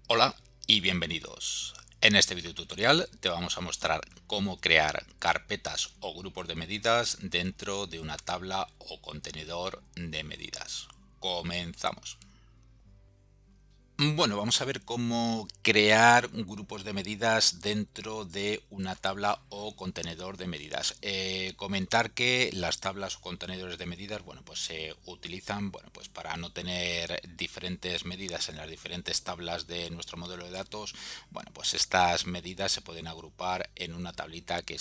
Hola y bienvenidos. En este video tutorial te vamos a mostrar cómo crear carpetas o grupos de medidas dentro de una tabla o contenedor de medidas. Comenzamos. Bueno, vamos a ver cómo crear grupos de medidas dentro de una tabla o contenedor de medidas. Comentar que las tablas o contenedores de medidas, bueno, pues se utilizan, bueno, pues para no tener diferentes medidas en las diferentes tablas de nuestro modelo de datos. Bueno, pues estas medidas se pueden agrupar en una tablita que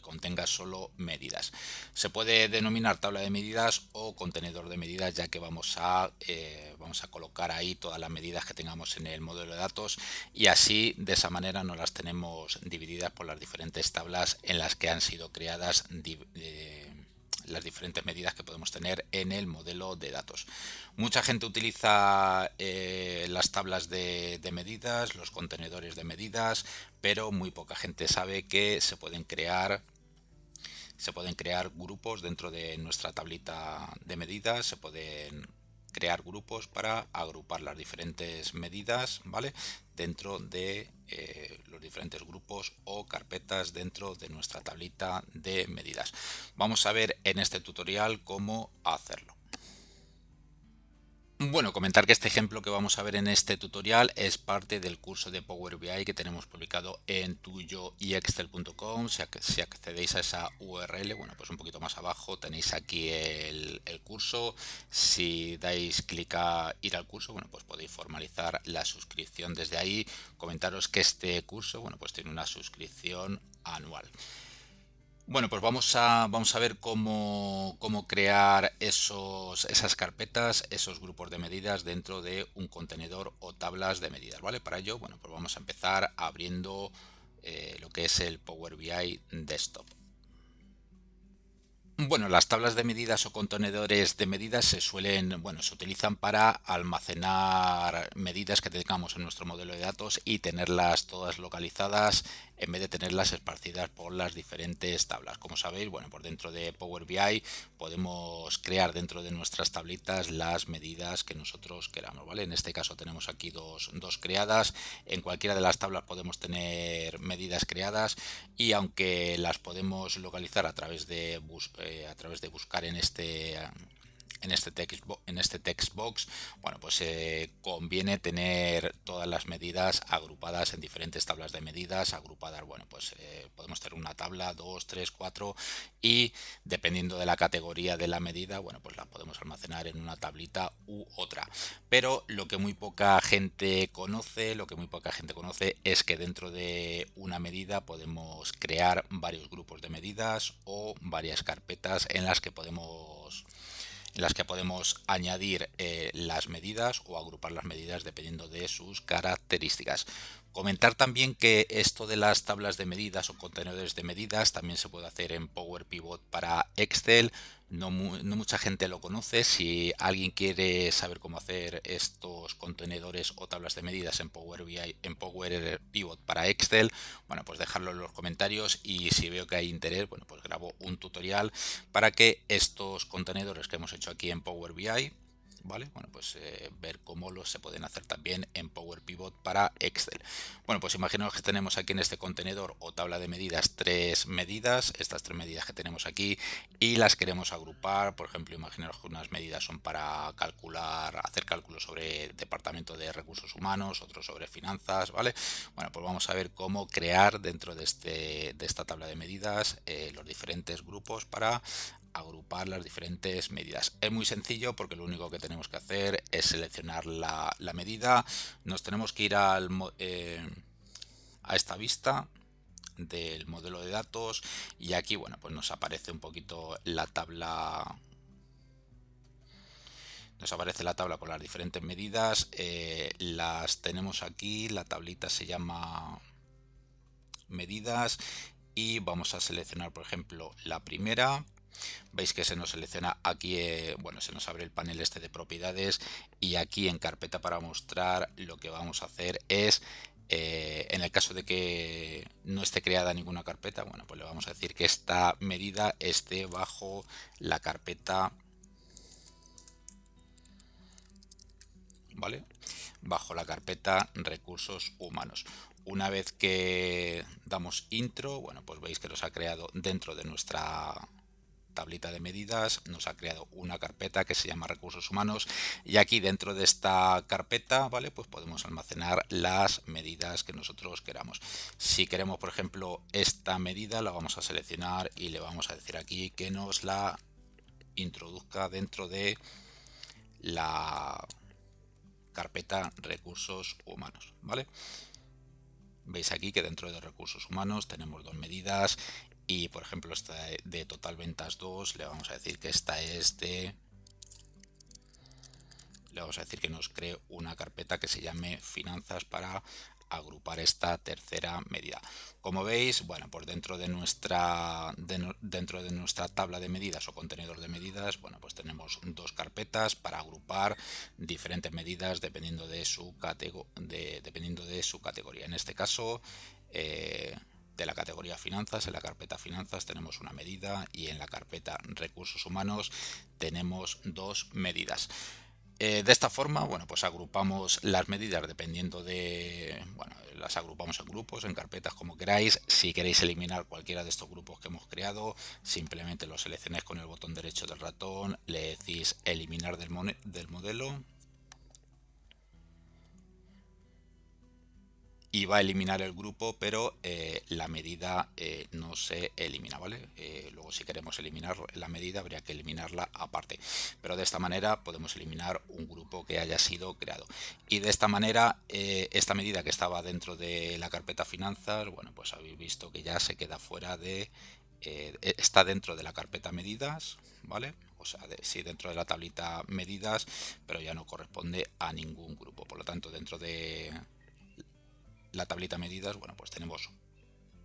contenga solo medidas. Se puede denominar tabla de medidas o contenedor de medidas, ya que vamos a colocar ahí todas las medidas que tengamos en el modelo de datos, y así de esa manera no las tenemos divididas por las diferentes tablas en las que han sido creadas las diferentes medidas que podemos tener en el modelo de datos. Mucha gente utiliza las tablas de medidas, los contenedores de medidas, pero muy poca gente sabe que se pueden crear grupos dentro de nuestra tablita de medidas, se pueden crear grupos para agrupar las diferentes medidas, ¿vale? Dentro de los diferentes grupos o carpetas dentro de nuestra tablita de medidas. Vamos a ver en este tutorial cómo hacerlo. Bueno, comentar que este ejemplo que vamos a ver en este tutorial es parte del curso de Power BI que tenemos publicado en tuyoyexcel.com. Si accedéis a esa URL, bueno, pues un poquito más abajo tenéis aquí el curso. Si dais clic a ir al curso, bueno, pues podéis formalizar la suscripción desde ahí. Comentaros que este curso, bueno, pues tiene una suscripción anual. Bueno, pues vamos a ver cómo crear esas carpetas, esos grupos de medidas dentro de un contenedor o tablas de medidas, ¿vale? Para ello, bueno, pues vamos a empezar abriendo lo que es el Power BI Desktop. Bueno, las tablas de medidas o contenedores de medidas se utilizan para almacenar medidas que tengamos en nuestro modelo de datos y tenerlas todas localizadas en vez de tenerlas esparcidas por las diferentes tablas. Como sabéis, bueno, por dentro de Power BI podemos crear dentro de nuestras tablitas las medidas que nosotros queramos, ¿vale? En este caso tenemos aquí dos creadas. En cualquiera de las tablas podemos tener medidas creadas, y aunque las podemos localizar a través de buscar en este text box, bueno, pues conviene tener todas las medidas agrupadas en diferentes tablas de medidas, agrupadas, bueno, pues podemos tener una tabla, dos, tres, cuatro, y dependiendo de la categoría de la medida, bueno, pues la podemos almacenar en una tablita u otra. Pero lo que muy poca gente conoce es que dentro de una medida podemos crear varios grupos de medidas o varias carpetas en las que podemos añadir las medidas o agrupar las medidas dependiendo de sus características. Comentar también que esto de las tablas de medidas o contenedores de medidas también se puede hacer en Power Pivot para Excel. No mucha gente lo conoce. Si alguien quiere saber cómo hacer estos contenedores o tablas de medidas en Power BI, en Power Pivot para Excel, bueno, pues dejarlo en los comentarios, y si veo que hay interés, bueno, pues grabo un tutorial para que estos contenedores que hemos hecho aquí en Power BI, ¿vale? Bueno, pues ver cómo los se pueden hacer también en Power Pivot para Excel. Bueno, pues imaginaos que tenemos aquí en este contenedor o tabla de medidas tres medidas, estas tres medidas que tenemos aquí, y las queremos agrupar. Por ejemplo, imaginaos que unas medidas son para hacer cálculos sobre departamento de recursos humanos, otros sobre finanzas, ¿vale? Bueno, pues vamos a ver cómo crear dentro de esta tabla de medidas los diferentes grupos para agrupar las diferentes medidas. Es muy sencillo porque lo único que tenemos que hacer es seleccionar la medida. Nos tenemos que ir a esta vista del modelo de datos, y aquí, bueno, pues nos aparece un poquito la tabla. Nos aparece la tabla con las diferentes medidas. Las tenemos aquí. La tablita se llama medidas, y vamos a seleccionar, por ejemplo, la primera. Veis que se nos selecciona aquí, bueno, se nos abre el panel este de propiedades, y aquí en carpeta para mostrar lo que vamos a hacer es, en el caso de que no esté creada ninguna carpeta, bueno, pues le vamos a decir que esta medida esté bajo la carpeta, ¿vale? bajo la carpeta recursos humanos. Una vez que damos intro, bueno, pues veis que nos ha creado dentro de nuestra tablita de medidas, nos ha creado una carpeta que se llama recursos humanos, y aquí dentro de esta carpeta, vale, pues podemos almacenar las medidas que nosotros queramos. Si queremos, por ejemplo, esta medida, la vamos a seleccionar y le vamos a decir aquí que nos la introduzca dentro de la carpeta recursos humanos, ¿vale? Veis aquí que dentro de recursos humanos tenemos dos medidas y, por ejemplo, esta de total ventas 2, le vamos a decir que esta es de... Le vamos a decir que nos cree una carpeta que se llame finanzas para agrupar esta tercera medida. Como veis, bueno, pues dentro de nuestra tabla de medidas o contenedor de medidas, bueno, pues tenemos dos carpetas para agrupar diferentes medidas dependiendo de su categoría. En este caso, de la categoría finanzas, en la carpeta finanzas tenemos una medida y en la carpeta recursos humanos tenemos dos medidas. De esta forma, bueno, pues agrupamos las medidas dependiendo de, bueno, las agrupamos en grupos, en carpetas, como queráis. Si queréis eliminar cualquiera de estos grupos que hemos creado, simplemente lo seleccionáis con el botón derecho del ratón, le decís eliminar del modelo y va a eliminar el grupo, pero la medida no se elimina, ¿vale? Luego, si queremos eliminar la medida, habría que eliminarla aparte, pero de esta manera podemos eliminar un grupo que haya sido creado. Y de esta manera, esta medida que estaba dentro de la carpeta finanzas, bueno, pues habéis visto que ya se queda fuera de... está dentro de la carpeta medidas, ¿vale? O sea, sí, dentro de la tablita medidas, pero ya no corresponde a ningún grupo. Por lo tanto, dentro de la tablita medidas, bueno, pues tenemos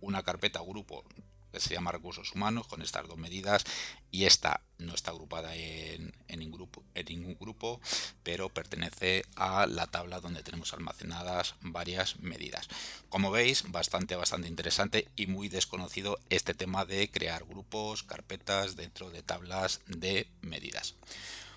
una carpeta o grupo que se llama recursos humanos con estas dos medidas, y esta no está agrupada en ningún grupo, pero pertenece a la tabla donde tenemos almacenadas varias medidas. Como veis, bastante interesante y muy desconocido este tema de crear grupos, carpetas dentro de tablas de medidas.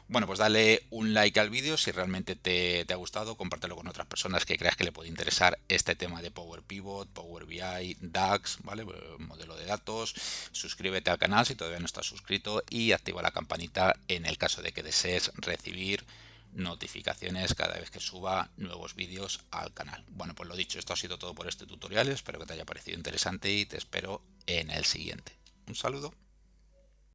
Bueno, pues dale un like al vídeo si realmente te ha gustado, compártelo con otras personas que creas que le puede interesar este tema de Power Pivot, Power BI, DAX, ¿vale? Modelo de datos. Suscríbete al canal si todavía no estás suscrito y activa la campanita en el caso de que desees recibir notificaciones cada vez que suba nuevos vídeos al canal. Bueno, pues lo dicho, esto ha sido todo por este tutorial, espero que te haya parecido interesante y te espero en el siguiente. Un saludo.